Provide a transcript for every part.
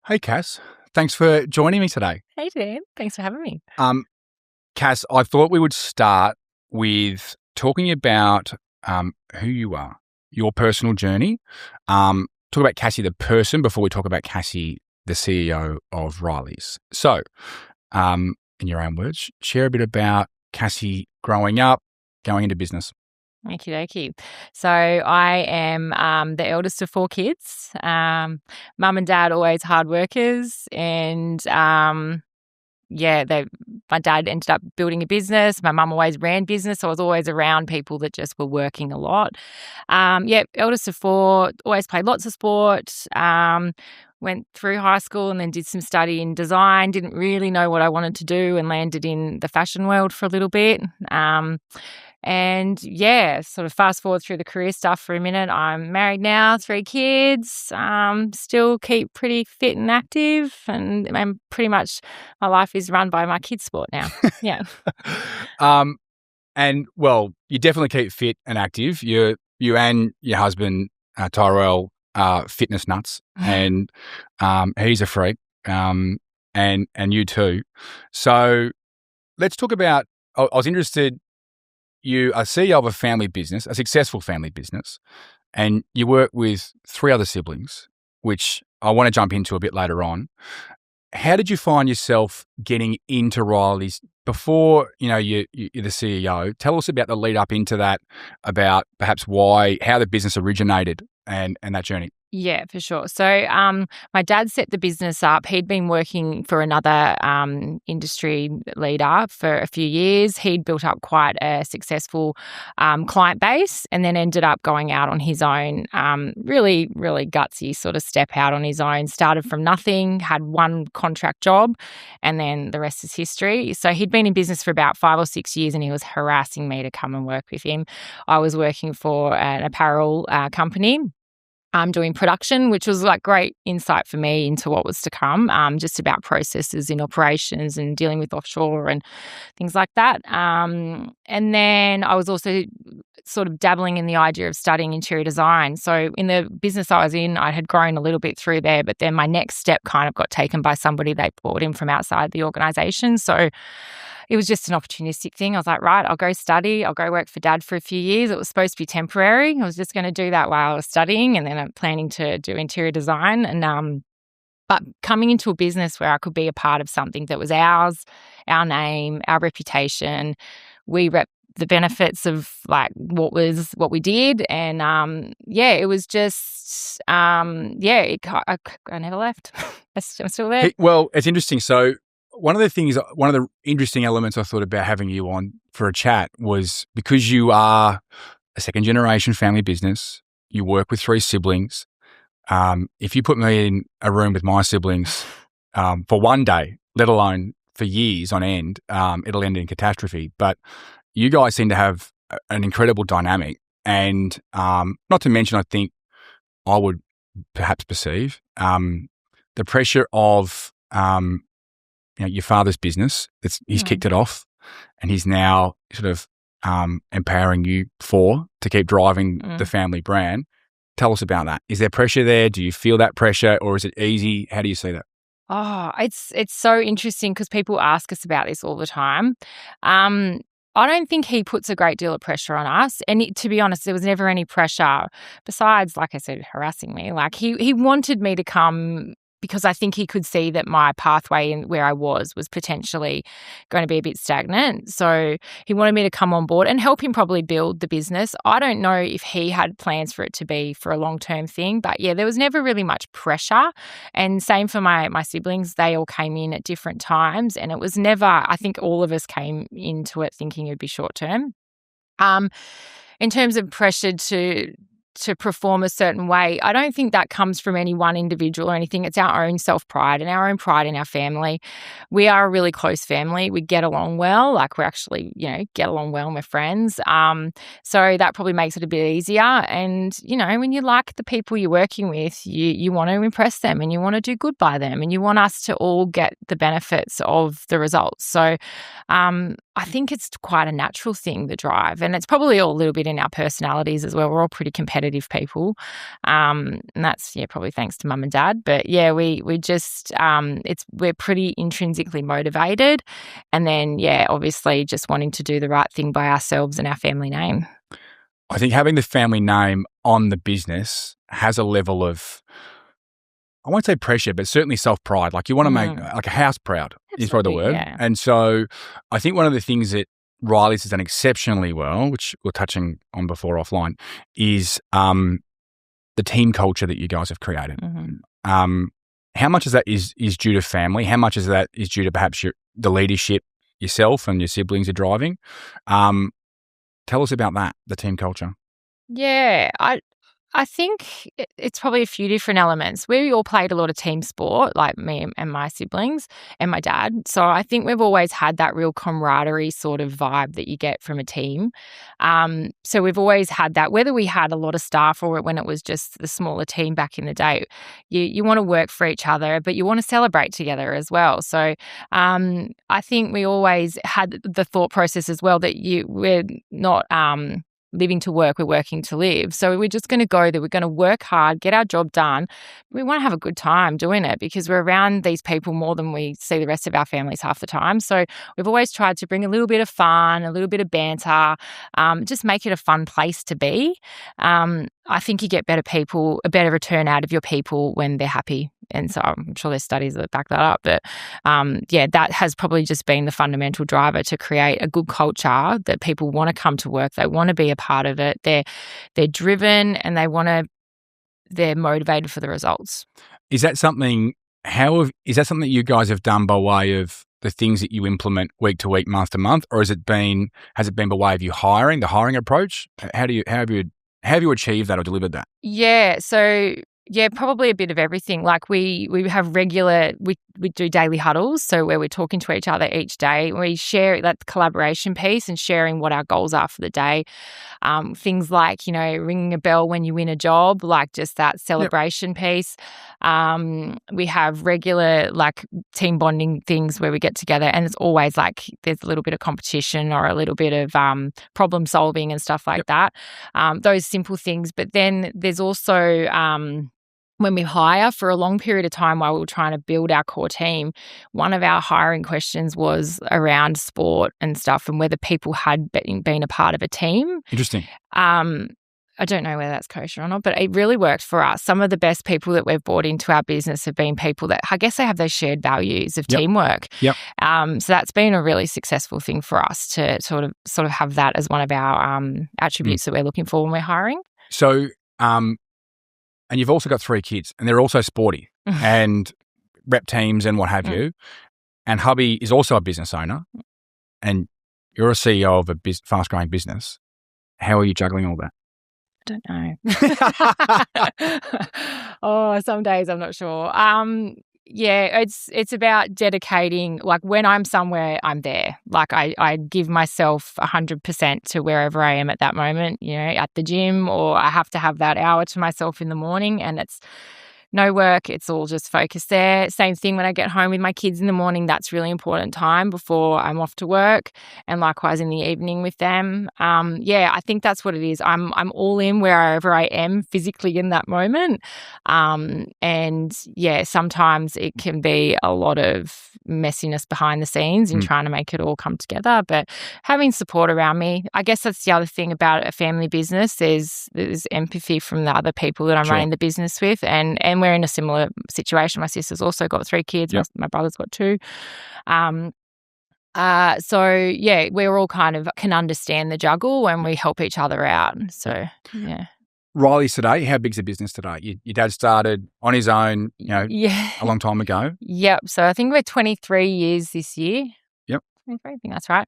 Hey, Cass. Thanks for joining me today. Hey, Dan. Thanks for having me. Cass, I thought we would start with talking about who you are, your personal journey. Talk about Cassie the person before we talk about Cassie, the CEO of REILLYS. So, in your own words, share a bit about Cassie growing up, going into business. Okie dokie. So I am the eldest of four kids. Mum and dad always hard workers, and my dad ended up building a business. My mum always ran business, so I was always around people that just were working a lot. Eldest of four, always played lots of sport. Went through high school and then did some study in design. Didn't really know what I wanted to do and landed in the fashion world for a little bit. Sort of fast forward through the career stuff for a minute. I'm married now, 3 kids, still keep pretty fit and active, and I'm pretty much, my life is run by my kids' sport now. Yeah. You definitely keep fit and active. You and your husband, Tyrell, are fitness nuts, and he's a freak, and you too. So let's talk about, I was interested, you are CEO of a family business, a successful family business, and you work with 3 other siblings, which I want to jump into a bit later on. How did you find yourself getting into REILLYS before, you're the CEO? Tell us about the lead up into that, about perhaps how the business originated and that journey. Yeah, for sure. So my dad set the business up. He'd been working for another industry leader for a few years. He'd built up quite a successful client base, and then ended up going out on his own, really, really gutsy sort of step out on his own. Started from nothing, had 1 contract job, and then the rest is history. So he'd been in business for about 5 or 6 years, and he was harassing me to come and work with him. I was working for an apparel company. Doing production, which was like great insight for me into what was to come, just about processes in operations and dealing with offshore and things like that. And then I was also sort of dabbling in the idea of studying interior design. So in the business I was in, I had grown a little bit through there, but then my next step kind of got taken by somebody they brought in from outside the organisation. So it was just an opportunistic thing. I was like, right, I'll go study. I'll go work for Dad for a few years. It was supposed to be temporary. I was just going to do that while I was studying, and then I'm planning to do interior design. And but coming into a business where I could be a part of something that was ours, our name, our reputation, we rep the benefits of like what we did, and it was just I never left. I'm still there. Well, it's interesting. So one of the interesting elements I thought about having you on for a chat was because you are a 2nd-generation family business, you work with 3 siblings. If you put me in a room with my siblings for one day, let alone for years on end, it'll end in catastrophe. But you guys seem to have an incredible dynamic, and not to mention, I think I would perhaps perceive the pressure of your father's business. He's kicked it off, and he's now sort of empowering you to keep driving the family brand. Tell us about that. Is there pressure there? Do you feel that pressure, or is it easy? How do you see that? Oh, it's so interesting because people ask us about this all the time. I don't think he puts a great deal of pressure on us. And to be honest, there was never any pressure besides, like I said, harassing me. Like he wanted me to come because I think he could see that my pathway and where I was potentially going to be a bit stagnant. So he wanted me to come on board and help him probably build the business. I don't know if he had plans for it to be for a long-term thing, but yeah, there was never really much pressure. And same for my siblings. They all came in at different times, and it was never, I think all of us came into it thinking it'd be short-term. In terms of pressure to perform a certain way, I don't think that comes from any one individual or anything. It's our own self-pride and our own pride in our family. We are a really close family. We get along well. Like, we actually, get along well and we're friends. So that probably makes it a bit easier. And, when you like the people you're working with, you want to impress them and you want to do good by them and you want us to all get the benefits of the results. So I think it's quite a natural thing, the drive. And it's probably all a little bit in our personalities as well. We're all pretty competitive competitive people. And that's, probably thanks to mum and dad. But we just, we're pretty intrinsically motivated. And then, obviously just wanting to do the right thing by ourselves and our family name. I think having the family name on the business has a level of, I won't say pressure, but certainly self-pride. Like you want to make like a house proud is probably the word. Yeah. And so I think one of the things that REILLYS has done exceptionally well, which we're touching on before offline, is the team culture that you guys have created. How much of that is due to family? How much of that is due to perhaps the leadership yourself and your siblings are driving? Tell us about that, the team culture. Yeah, I think it's probably a few different elements. We all played a lot of team sport, like me and my siblings and my dad. So I think we've always had that real camaraderie sort of vibe that you get from a team. So we've always had that, whether we had a lot of staff or when it was just the smaller team back in the day. You want to work for each other, but you want to celebrate together as well. So I think we always had the thought process as well that we're not living to work, we're working to live. So we're just going to go there. We're going to work hard, get our job done. We want to have a good time doing it because we're around these people more than we see the rest of our families half the time. So we've always tried to bring a little bit of fun, a little bit of banter, just make it a fun place to be. I think you get a better return out of your people when they're happy. And so I'm sure there's studies that back that up. But that has probably just been the fundamental driver to create a good culture that people want to come to work. They want to be a part of it. They're driven and they're motivated for the results. Is that something that you guys have done by way of the things that you implement week to week, month to month, or has it been by way of the hiring approach? How have you achieved that or delivered that? Yeah. So probably a bit of everything. Like we have we do daily huddles, so where we're talking to each other each day. We share that collaboration piece and sharing what our goals are for the day. Things like, ringing a bell when you win a job, like just that celebration piece. We have regular like team bonding things where we get together and it's always like there's a little bit of competition or a little bit of problem solving and stuff like that. Those simple things. But then there's also when we hire for a long period of time while we were trying to build our core team, one of our hiring questions was around sport and stuff and whether people had been a part of a team. Interesting. I don't know whether that's kosher or not, but it really worked for us. Some of the best people that we've brought into our business have been people that I guess they have those shared values of teamwork. Yep. So that's been a really successful thing for us to sort of have that as one of our attributes that we're looking for when we're hiring. So, and you've also got 3 kids and they're also sporty and rep teams and what have you. And hubby is also a business owner and you're a CEO of a fast-growing business. How are you juggling all that? I don't know. Some days I'm not sure. It's about dedicating, like when I'm somewhere, I'm there. Like I give myself 100% to wherever I am at that moment, at the gym, or I have to have that hour to myself in the morning and it's no work. It's all just focused there. Same thing when I get home with my kids in the morning. That's really important time before I'm off to work, and likewise in the evening with them. I think that's what it is. I'm all in wherever I am physically in that moment. Sometimes it can be a lot of messiness behind the scenes in trying to make it all come together. But having support around me, I guess that's the other thing about a family business. There's empathy from the other people that I'm running the business with, and we're in a similar situation. My sister's also got 3 kids. Yep. My brother's got 2. We're all kind of can understand the juggle and we help each other out. So, yeah. REILLYS today, how big's the business today? Your dad started on his own, a long time ago. Yep. So I think we're 23 years this year. Yep. 23, I think that's right.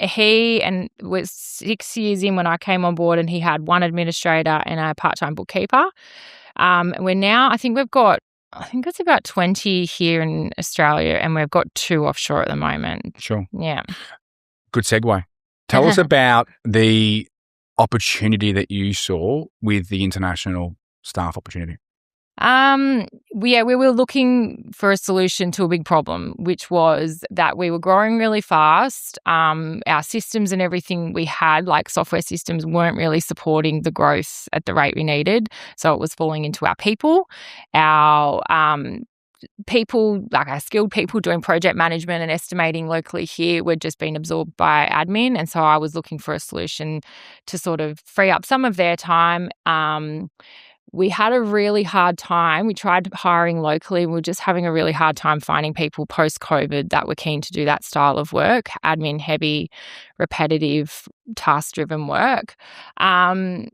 He was 6 years in when I came on board and he had 1 administrator and a part-time bookkeeper. We're now, I think it's about 20 here in Australia and we've got 2 offshore at the moment. Sure. Yeah. Good segue. Tell us about the opportunity that you saw with the international staff opportunity. We were looking for a solution to a big problem, which was that we were growing really fast. Our systems and everything we had, like software systems, weren't really supporting the growth at the rate we needed. So it was falling into our people, our people, like our skilled people doing project management and estimating locally here, were just being absorbed by admin. And so I was looking for a solution to sort of free up some of their time. We had a really hard time. We tried hiring locally. We were just having a really hard time finding people post-COVID that were keen to do that style of work, admin-heavy, repetitive, task-driven work. And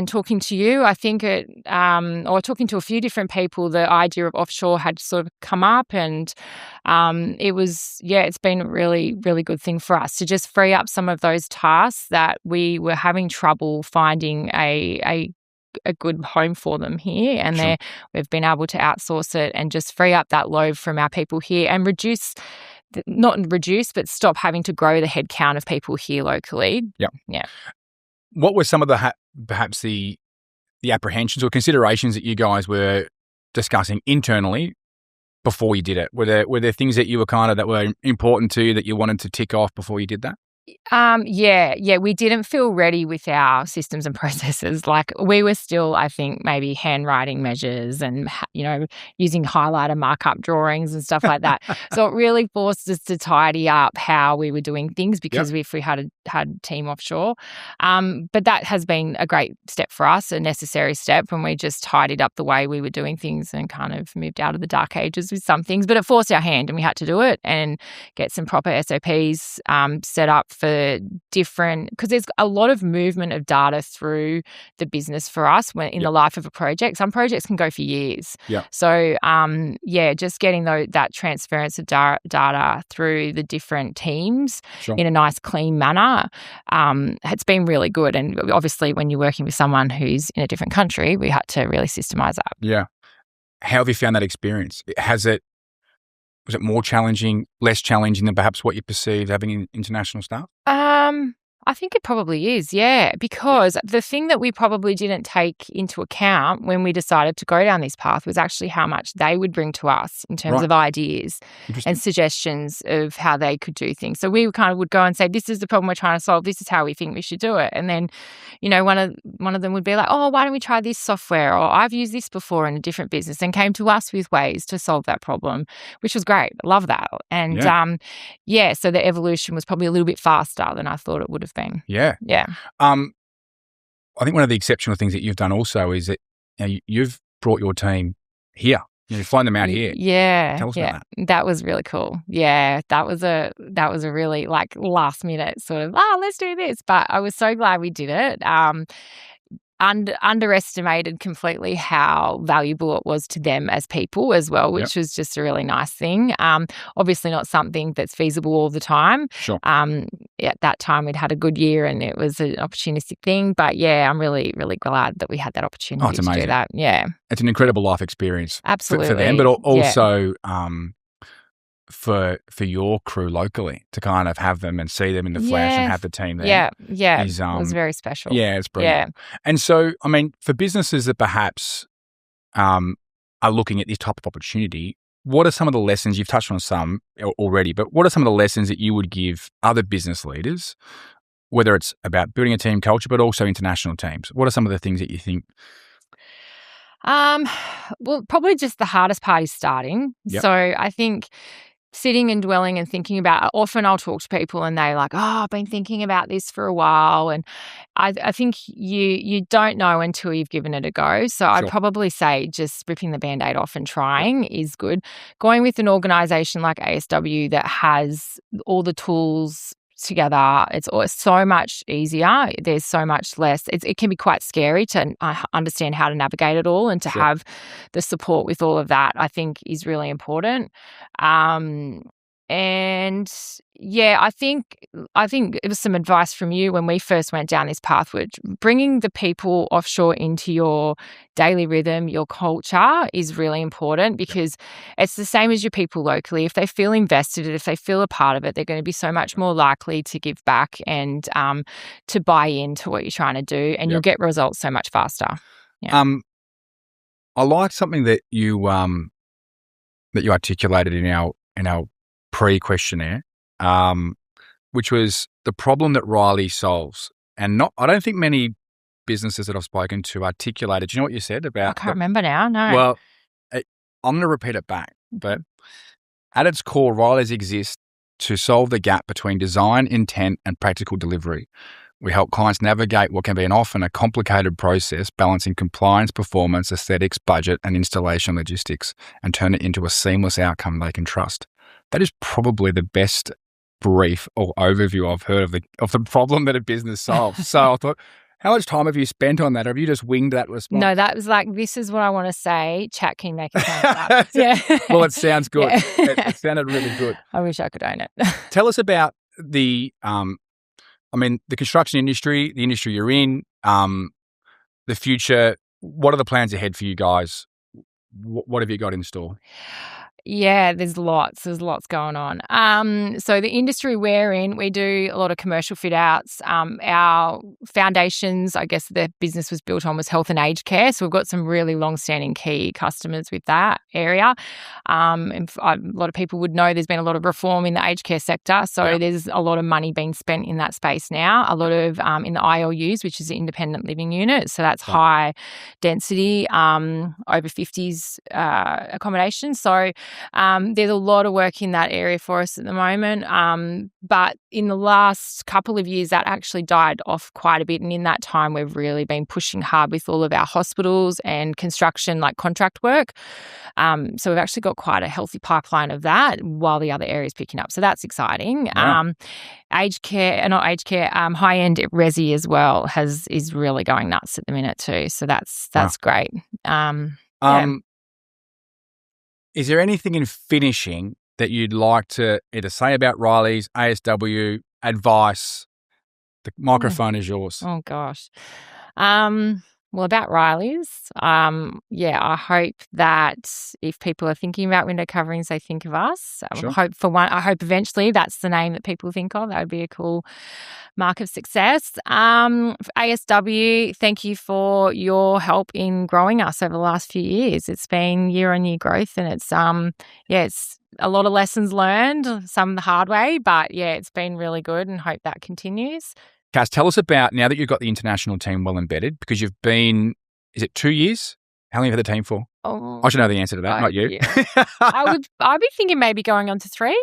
talking to you, I think or talking to a few different people, the idea of offshore had sort of come up, and it's been a really, really good thing for us to just free up some of those tasks that we were having trouble finding a good home for them here, and Sure. we've been able to outsource it and just free up that load from our people here and but stop having to grow the headcount of people here locally. Yeah. What were some of the perhaps the apprehensions or considerations that you guys were discussing internally before you did it? Were there things that you were that were important to you that you wanted to tick off before you did that? We didn't feel ready with our systems and processes. Like, we were still, I think, maybe handwriting measures and, using highlighter markup drawings and stuff like that. So it really forced us to tidy up how we were doing things, because if we had a team offshore. But that has been a great step for us, a necessary step, when we just tidied up the way we were doing things and kind of moved out of the dark ages with some things. But it forced our hand and we had to do it and get some proper SOPs set up for different, because there's a lot of movement of data through the business for us in the life of a project. Some projects can go for years. So just getting that transference of data through the different teams in a nice, clean manner, it's been really good. And obviously, when you're working with someone who's in a different country, we had to really systemize that. Yeah. How have you found that experience? Was it more challenging, less challenging than perhaps what you perceived having international staff? I think it probably is, because the thing that we probably didn't take into account when we decided to go down this path was actually how much they would bring to us in terms of ideas and suggestions of how they could do things. So we kind of would go and say, this is the problem we're trying to solve. This is how we think we should do it. And then, one of them would be like, oh, why don't we try this software? Or I've used this before in a different business, and came to us with ways to solve that problem, which was great. I love that. And so the evolution was probably a little bit faster than I thought it would have been. Yeah. I think one of the exceptional things that you've done also is that you've brought your team here. You've flown them out here. Tell us about that. That was really cool. That was a really last minute sort of, let's do this. But I was so glad we did it. Underestimated completely how valuable it was to them as people as well, which was just a really nice thing. Obviously not something that's feasible all the time. Sure. At that time we'd had a good year and it was an opportunistic thing. But I'm really, really glad that we had that opportunity to do that. Yeah. It's an incredible life experience. Absolutely. For them, but also for your crew locally to kind of have them and see them in the flesh and have the team there. It was very special. Yeah, it's brilliant. And so, I mean, for businesses that perhaps are looking at this type of opportunity, what are some of the lessons, you've touched on some already, but what are some of the lessons that you would give other business leaders, whether it's about building a team culture, but also international teams? What are some of the things that you think? Well, probably just the hardest part is starting. So I think sitting and dwelling and thinking about, often I'll talk to people and they're like, I've been thinking about this for a while. And I think you don't know until you've given it a go. So I'd probably say just ripping the Band-Aid off and trying is good. Going with an organisation like ASW that has all the tools together, it's so much easier. There's so much less. It can be quite scary to understand how to navigate it all, and to have the support with all of that, I think, is really important. I think it was some advice from you when we first went down this path, which bringing the people offshore into your daily rhythm, your culture, is really important, because it's the same as your people locally. If they feel invested, if they feel a part of it, they're going to be so much more likely to give back and to buy into what you're trying to do, and you'll get results so much faster. I like something that you articulated in our pre-questionnaire, which was the problem that Reilly solves. And I don't think many businesses that I've spoken to articulated. Do you know what you said about? I can't remember now. No. Well, I'm going to repeat it back. But at its core, REILLYS exists to solve the gap between design, intent, and practical delivery. We help clients navigate what can be an often a complicated process, balancing compliance, performance, aesthetics, budget, and installation logistics, and turn it into a seamless outcome they can trust. That is probably the best brief or overview I've heard of the problem that a business solves. So I thought, how much time have you spent on that? Or have you just winged that response? No, that was like, this is what I want to say. Chat, can you make it sound up? Yeah. Well, it sounds good. Yeah. It sounded really good. I wish I could own it. Tell us about the construction industry, the industry you're in, the future. What are the plans ahead for you guys? What have you got in store? Yeah, there's lots going on. So the industry we're in, we do a lot of commercial fit outs. Our foundations, I guess the business was built on, was health and aged care. So we've got some really long-standing key customers with that area. And a lot of people would know there's been a lot of reform in the aged care sector. So there's a lot of money being spent in that space now. A lot of in the ILUs, which is the independent living unit. So that's high density, over 50s accommodation. So there's a lot of work in that area for us at the moment. But in the last couple of years, that actually died off quite a bit. And in that time, we've really been pushing hard with all of our hospitals and construction, like contract work. So we've actually got quite a healthy pipeline of that while the other area's picking up. So that's exciting. Wow. Aged care, high-end resi as well is really going nuts at the minute too. So that's great. Is there anything in finishing that you'd like to either say about REILLYS, ASW, advice? The microphone is yours. Oh, gosh. Well, about REILLYS, I hope that if people are thinking about window coverings, they think of us. Sure. I hope eventually that's the name that people think of. That would be a cool mark of success. ASW, thank you for your help in growing us over the last few years. It's been year-on-year growth, and it's a lot of lessons learned, some the hard way, but it's been really good, and hope that continues. Cass, tell us about, now that you've got the international team well embedded, because you've been, is it 2 years? How long have you had the team for? Oh, I should know the answer to that, not you. Yeah. I'd be thinking maybe going on to 3.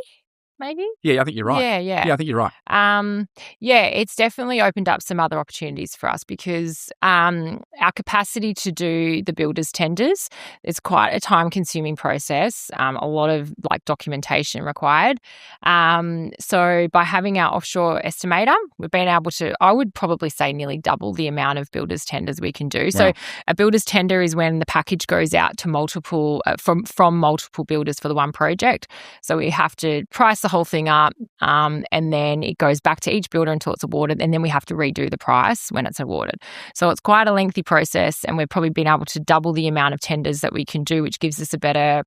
Maybe? Yeah, I think you're right. Yeah. Yeah, I think you're right. It's definitely opened up some other opportunities for us because our capacity to do the builders' tenders is quite a time-consuming process, a lot of documentation required. So by having our offshore estimator, we've been able to, I would probably say, nearly double the amount of builders' tenders we can do. Wow. So a builders' tender is when the package goes out to multiple, from multiple builders for the one project. So we have to price the whole thing up, and then it goes back to each builder until it's awarded, and then we have to redo the price when it's awarded. So it's quite a lengthy process, and we've probably been able to double the amount of tenders that we can do, which gives us a better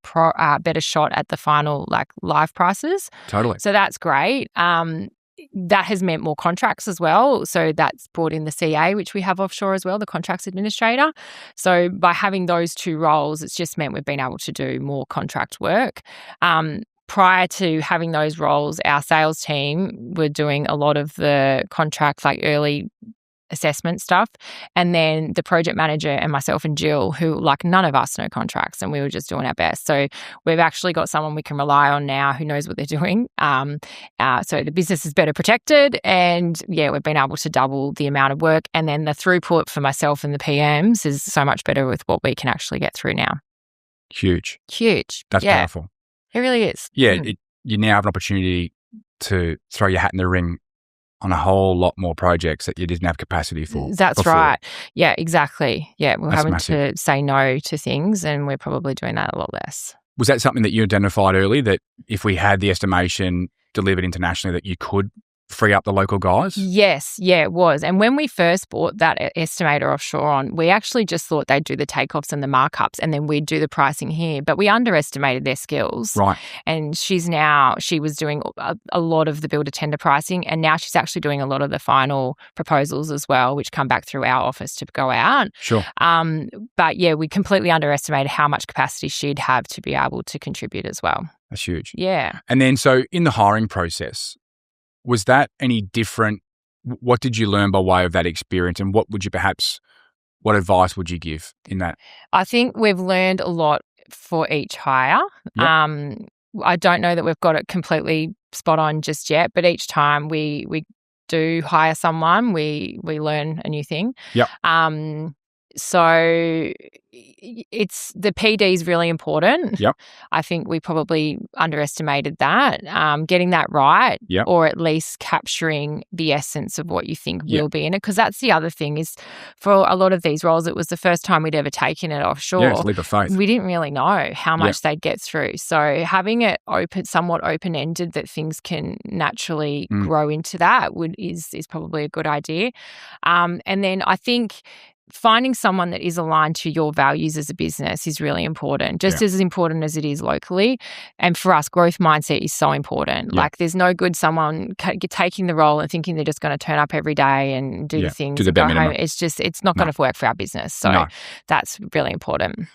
shot at the final live prices. Totally. So that's great. That has meant more contracts as well. So that's brought in the CA, which we have offshore as well, the contracts administrator. So by having those two roles, it's just meant we've been able to do more contract work. Prior to having those roles, our sales team were doing a lot of the contract, early assessment stuff. And then the project manager and myself and Jill, who none of us know contracts, and we were just doing our best. So we've actually got someone we can rely on now who knows what they're doing. So the business is better protected, and we've been able to double the amount of work. And then the throughput for myself and the PMs is so much better with what we can actually get through now. Huge. That's powerful. It really is. Yeah, you now have an opportunity to throw your hat in the ring on a whole lot more projects that you didn't have capacity for. That's before. right. Yeah, exactly. Yeah, we're having massive. to say no to things, and we're probably doing that a lot less. Was that something that you identified early, that if we had the estimation delivered internationally that you could free up the local guys? Yes, yeah, it was. And when we first bought that estimator offshore on, we actually just thought they'd do the takeoffs and the markups and then we'd do the pricing here. But we underestimated their skills. Right. And she was doing a lot of the builder tender pricing, and now she's actually doing a lot of the final proposals as well, which come back through our office to go out. Sure. But yeah, we completely underestimated how much capacity she'd have to be able to contribute as well. That's huge. Yeah. And then so in the hiring process, was that any different? What did you learn by way of that experience, and what advice would you give in that? I think we've learned a lot for each hire. Yep. I don't know that we've got it completely spot on just yet, but each time we do hire someone, we learn a new thing. Yep. So it's the PD is really important. Yep. I think we probably underestimated that. Getting that right, yep. or at least capturing the essence of what you think will be in it. Because that's the other thing is, for a lot of these roles, it was the first time we'd ever taken it offshore. Yeah, it's a leap of faith. We didn't really know how much they'd get through. So having it somewhat open-ended, that things can naturally grow into that is probably a good idea. And then I think finding someone that is aligned to your values as a business is really important, just as important as it is locally. And for us, growth mindset is so important. Like, there's no good someone taking the role and thinking they're just going to turn up every day and do the things and go home. It's not going to work for our business. So that's really important.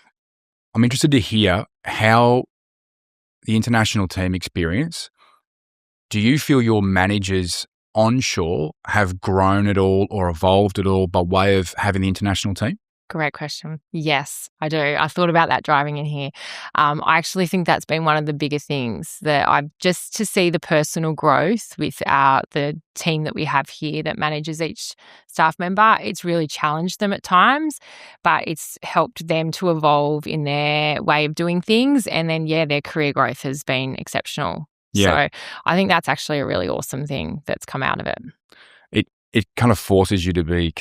I'm interested to hear how the international team experience. Do you feel your managers onshore have grown at all or evolved at all by way of having the international team? Great question. Yes, I do. I thought about that driving in here. I actually think that's been one of the bigger things that I've just to see the personal growth with the team that we have here that manages each staff member. It's really challenged them at times, but it's helped them to evolve in their way of doing things. And then, their career growth has been exceptional. Yeah. So I think that's actually a really awesome thing that's come out of it. It kind of forces you to be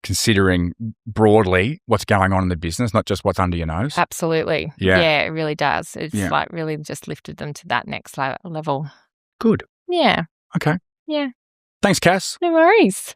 considering broadly what's going on in the business, not just what's under your nose. Absolutely. Yeah, it really does. It's like really just lifted them to that next level. Good. Yeah. Okay. Yeah. Thanks, Cass. No worries.